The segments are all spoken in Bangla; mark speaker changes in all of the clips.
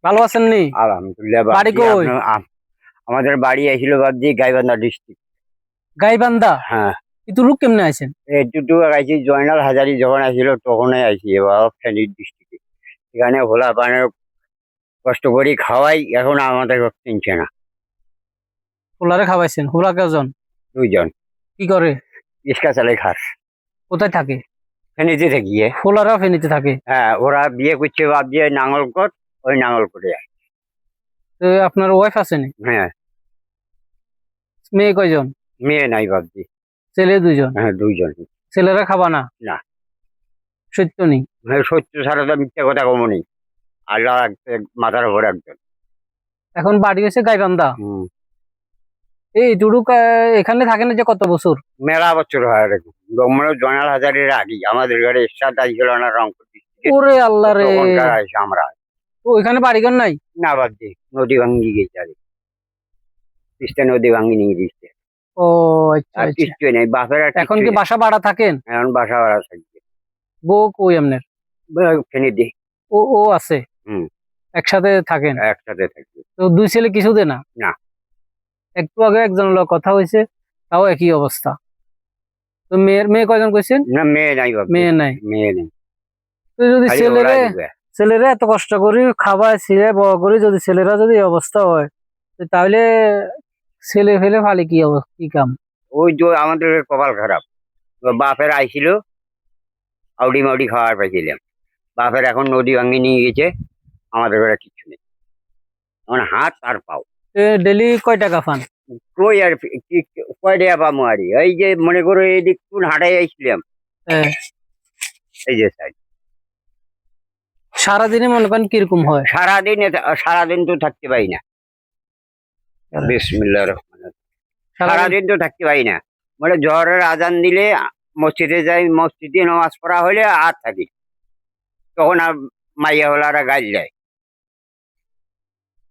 Speaker 1: ভালো আছেন নি?
Speaker 2: আলহামদুলিল্লাহ
Speaker 1: বাড়ি
Speaker 2: বাবজি
Speaker 1: কই?
Speaker 2: আমাদের বাড়ি আসছিল বাবজি গাইবান্ধা ডিস্ট্রিক্ট।
Speaker 1: গাইবান্ধা।
Speaker 2: হ্যাঁ,
Speaker 1: কিন্তু লোক কেমনে আছেন?
Speaker 2: একটু আইছি জয়নাল হাজারি যখন আসছিল তখনই আইছি এবার ফেনী ডিস্ট্রিক্টে। এখানে ভোলা পানের কষ্ট করি খাওয়াই, এখন আমাদের কিনছে না।
Speaker 1: হোলারে খাওয়াইছেন? হোলা কজন?
Speaker 2: দুইজন
Speaker 1: কি করে?
Speaker 2: রিক্সা চালাই খাস
Speaker 1: কোথায় থাকে?
Speaker 2: ফেনীতে থাকিয়ে।
Speaker 1: হোলারাও ফেনীতে থাকে।
Speaker 2: হ্যাঁ, ওরা বিয়ে করছে বাবজি ওই নাঙ্গলকোট, ওই নাঙ্গলকোটে।
Speaker 1: তো আপনার ওয়াইফ আছে নি?
Speaker 2: হ্যাঁ,
Speaker 1: মেয়ে কয়জন?
Speaker 2: মেয়ে নাই বাবজি।
Speaker 1: ছেলে দুইজন।
Speaker 2: হ্যাঁ, দুইজন।
Speaker 1: ছেলেরা খাবা না?
Speaker 2: না,
Speaker 1: সত্য নি?
Speaker 2: সত্য ছাড়া তো মিথ্যা কথা কমনি। আল্লাহ মাথার উপর একজন।
Speaker 1: এখন বাড়ি হয়েছে গাইবান্ধা।
Speaker 2: হম,
Speaker 1: এই টুডুক এখানে থাকে না যে কত বছর?
Speaker 2: মেলা বছর হয় এরকম। মানে জয়নাল হাজারের আগে আমাদের ঘরে এরশাদ আইছিল না, রংপুর ডিস্ট্রিক্টে।
Speaker 1: ওরে আল্লাহ রে।
Speaker 2: তখনকার আইসি আমরা।
Speaker 1: তো ওইখানে বাড়িঘর নাই?
Speaker 2: না বাদ নদী ভাঙ্গি গেছে আর তিস্তা নদী ভাঙ্গি নিয়ে দিচ্ছে।
Speaker 1: ও আচ্ছা
Speaker 2: আর
Speaker 1: আচ্ছা।
Speaker 2: কিছুই নেই, বাপের আর
Speaker 1: এখন কি
Speaker 2: কিছুই নেই।
Speaker 1: বাসা ভাড়া থাকেন?
Speaker 2: এখন বাসা ভাড়া থাকবে
Speaker 1: বউ কই আপনার?
Speaker 2: ফেনীতে।
Speaker 1: ও ও আছে।
Speaker 2: হম,
Speaker 1: একসাথে থাকেন?
Speaker 2: একসাথে থাকবে।
Speaker 1: তো দুই ছেলে কিছু দে না?
Speaker 2: না,
Speaker 1: একটু আগে একজন লোক কথা হয়েছে, তাও একই অবস্থা। তো মেয়ে কয়জন কইছেন?
Speaker 2: না মেয়ে নাই বাবা,
Speaker 1: মেয়ে নাই।
Speaker 2: মেয়ে নেই।
Speaker 1: তো যদি
Speaker 2: খালি ওরা দিবে।
Speaker 1: ছেলেরা এত কষ্ট করি খাবার ছিঁড়ে বড় করি, যদি ছেলেরা যদি এই অবস্থা হয়, তো তাহলে ছেলে ফেলে ফালে কি অবস্থা, কি কাম?
Speaker 2: ওই যে আমাদের কপাল খারাপ। বাপের আইছিল, আউডি মাউডি খাওয়ার পাইছিলাম। বাপের এখন নদী ভাঙ্গি নিয়ে গেছে, আমাদের ঘরে কিছু নেই। এখন হাত আর পাও।
Speaker 1: ডেলি কয় টাকা পান?
Speaker 2: কই আর কয় টাকা পাবো আর এই যে মনে করো এইদিক কোন হাটাই আইছিলাম,
Speaker 1: আহ,
Speaker 2: এই যে সাইড।
Speaker 1: সারাদিনে মনে করেন কিরকম হয়?
Speaker 2: সারাদিন তো থাকতে পারি না। বিসমিল্লাহির রহমানির রহিম। সারাদিন তো থাকতে পারি না। মানে জোহরের আজান দিলে মসজিদে যাই, মসজিদে নামাজ পড়া হলে আর থাকি। তখন আর মাইয়া হলারা গাল দেয়,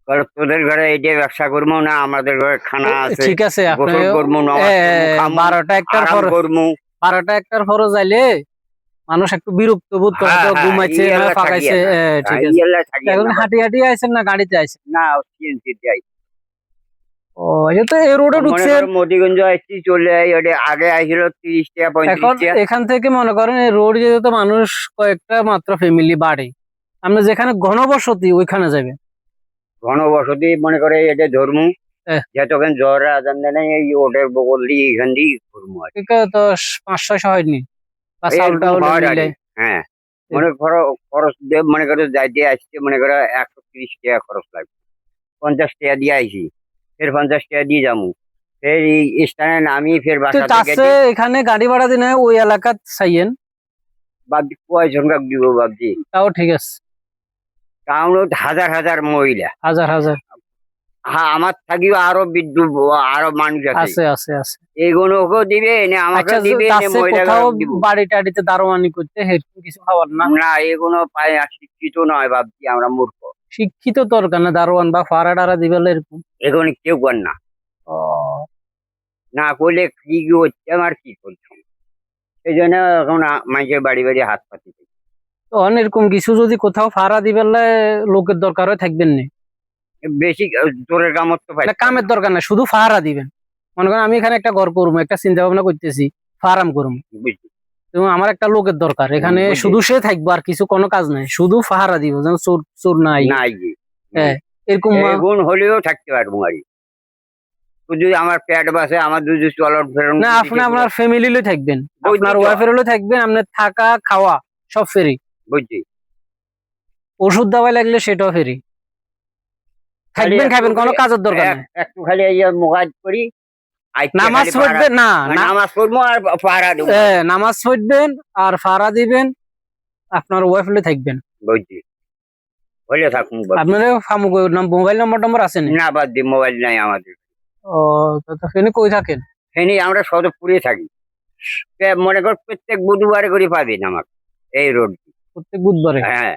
Speaker 2: কারণ তোদের ঘরে এই যে ব্যবসা করবো না, আমাদের ঘরে খানা আছে,
Speaker 1: ঠিক আছে, আপনি
Speaker 2: গোসল করবো, নামাজ পড়বো, খামু,
Speaker 1: 12টা একটার
Speaker 2: আরাম
Speaker 1: পর,
Speaker 2: করবো।
Speaker 1: 12টা একটার পরও যাইলে মানুষ একটু বিরক্ত বোধ করে,
Speaker 2: হ্যাঁ
Speaker 1: তো
Speaker 2: হ্যাঁ,
Speaker 1: ঘুমাইছে না
Speaker 2: ইয়েলা থাকি
Speaker 1: ফাঁকাইছে।
Speaker 2: না।
Speaker 1: ঠিক আছে।
Speaker 2: ইয়েলা থাকি
Speaker 1: এখন
Speaker 2: না
Speaker 1: হাঁটি হাঁটি আইছেন না গাড়িতে আইছেন?
Speaker 2: না, সিএনজি যাই।
Speaker 1: ও এটা তো এই রোডে
Speaker 2: মনে
Speaker 1: ঢুকছেন।
Speaker 2: করো মতিগঞ্জ আসছি, চলে যাই। ওটা আগে আইছিল 30 টাকা
Speaker 1: এখন
Speaker 2: 35 টাকা।
Speaker 1: এখান থেকে মনে করেন এই রোড যেতে তো মানুষ কয়েকটা মাত্র ফ্যামিলি বাড়ে, আপনি যেখানে ঘনবসতি ওইখানে যাবে।
Speaker 2: ঘনবসতি মনে করে এটা ধর্ম,
Speaker 1: আহ,
Speaker 2: যতক্ষণ জ্বরের আজান দেয় নাই, এই ওটের বগল দিয়ে এখান দিয়ে ধর্ম আর কি।
Speaker 1: এদিকে তো 500-600 হয়নি বা চাউল
Speaker 2: এরকম
Speaker 1: টাউল
Speaker 2: হওয়ার আর
Speaker 1: মিলে।
Speaker 2: কি। হ্যাঁ, মনে করো খরচ দিয়ে মনে করো যাইতে আসছে, মনে করো 130 টাকা খরচ লাগবে। 50 টাকা দিয়ে আইছি, ফের 50 টাকা দিয়ে যাবো, ফের এই স্থানে নামি ফের
Speaker 1: তো
Speaker 2: বাসা
Speaker 1: তার
Speaker 2: থেকে
Speaker 1: চেয়ে এখানে গাড়ি ভাড়া দিনে ওই এলাকাত চাইয়েন।
Speaker 2: ভাবছি কয়জন দিব ভাবছি।
Speaker 1: তাও ঠিক আছে।
Speaker 2: তাহলে হাজার হাজার মহিলা।
Speaker 1: হাজার হাজার।
Speaker 2: হ্যাঁ, আমার থাকিও আরো বিদ্যুৎ, আরো মানুষ আছে।
Speaker 1: আছে আছে আছে।
Speaker 2: এইগুলোকেও দিবে, এনে আমাকে
Speaker 1: আচ্ছা,
Speaker 2: দিবে,
Speaker 1: তার
Speaker 2: এনে
Speaker 1: চেয়ে কোথাও
Speaker 2: মহিলাকে দিব।
Speaker 1: বাড়ি টাড়িতে দারোয়ানি করতে সেরকম কিছু খাবার না?
Speaker 2: না, এগুলো পাই শিক্ষিত নয় ভাবছি, আমরা মূর্খ।
Speaker 1: শিক্ষিত দরকার না, দারোয়ান বা ফাড়া টাড়া দিবে এরকম।
Speaker 2: এগুলো কেউ কর না,
Speaker 1: ও
Speaker 2: না করলে কি কি হচ্ছে আমার কি করছো। সেই জন্য এখন মানুষের বাড়ি বাড়ি হাত পাতি।
Speaker 1: তো এরকম কিছু যদি কোথাও ফাড়া দিবে লোকের দরকার হয় থাকবেন না।
Speaker 2: বেশি জোরের কামত তো পাই
Speaker 1: কামের দরকার না, শুধু ফাড়া দিবেন। মনে করেন আমি এখানে একটা ঘর করবো, একটা চিন্তা ভাবনা করতেছি, ফার্ম করবো,
Speaker 2: বুঝলি।
Speaker 1: এবং আমার একটা লোকের দরকার এখানে,
Speaker 2: বুঝলি।
Speaker 1: শুধু সে থাকবো আর কিছু কোনো কাজ নাই, শুধু ফাহারা দিব যেন চোর চোর নাই।
Speaker 2: নাই যে
Speaker 1: হ্যাঁ, এরকম
Speaker 2: এগুন হলেও থাকতে পারবো আর কি। যদি আমার পেট বাসে, আমার যদি চলন ফেরন।
Speaker 1: না, আপনি আপনার ফ্যামিলি লই থাকবেন,
Speaker 2: বুঝলি
Speaker 1: আপনার
Speaker 2: তো।
Speaker 1: ওয়াইফের লই থাকবেন, আপনার থাকা খাওয়া সব ফ্রি।
Speaker 2: বুঝছি।
Speaker 1: ওষুধ দাওয়াই লাগলে সেটাও ফ্রি। থাকবেন খাবেন, কোনো কাজের দরকার নেই।
Speaker 2: একটু খালি এই মোকাজ করি,
Speaker 1: নামাজ পড়বেন না,
Speaker 2: নামাজ পড়বো আর পাহারা দেবো।
Speaker 1: নামাজ পড়বেন আর ফাড়া দিবেন, আপনার ওয়াইফ লই থাকবেন।
Speaker 2: বুঝছি, হলে থাকুন।
Speaker 1: আপনার মোবাইল নম্বর আছে না?
Speaker 2: না বাদ দি, মোবাইল নাই আমাদের।
Speaker 1: ও, তো ফেনে কই থাকেন?
Speaker 2: ফেনি আমরা সদরপুরে থাকি। মনে কর প্রত্যেক বুধবারে করে পাবেন আমাকে এই রোড।
Speaker 1: প্রত্যেক বুধবারে?
Speaker 2: হ্যাঁ,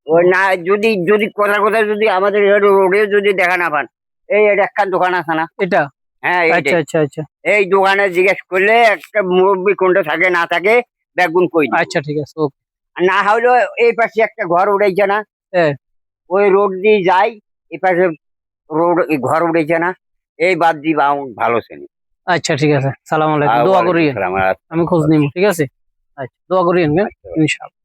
Speaker 2: ওই না যদি যদি কোথায় যদি আমাদের রোডে যদি দেখা না পান, এই এটা একটা দোকান আছে না।
Speaker 1: এটা?
Speaker 2: হ্যাঁ,
Speaker 1: আচ্ছা আচ্ছা আচ্ছা
Speaker 2: এই দোকানে জিজ্ঞেস করলে একটা মুরব্বী কোনটা থাকে না থাকে বেগুন কই দিবে।
Speaker 1: আচ্ছা, ঠিক আছে, ওকে।
Speaker 2: আর না হলেও এই পাশে একটা ঘর উঠেছে না,
Speaker 1: হ্যাঁ।
Speaker 2: ওই রোড দিয়ে যাই, এপাশে রোড ঘর উঠেছে না, এই বাদ দিয়ে ভালো শ্রেণী।
Speaker 1: আচ্ছা ঠিক আছে, সালাম আলাইকুম, দোয়া করি, আমি খোঁজ নিব, ঠিক আছে? আচ্ছা, দোয়া করি ইনশাআল্লাহ।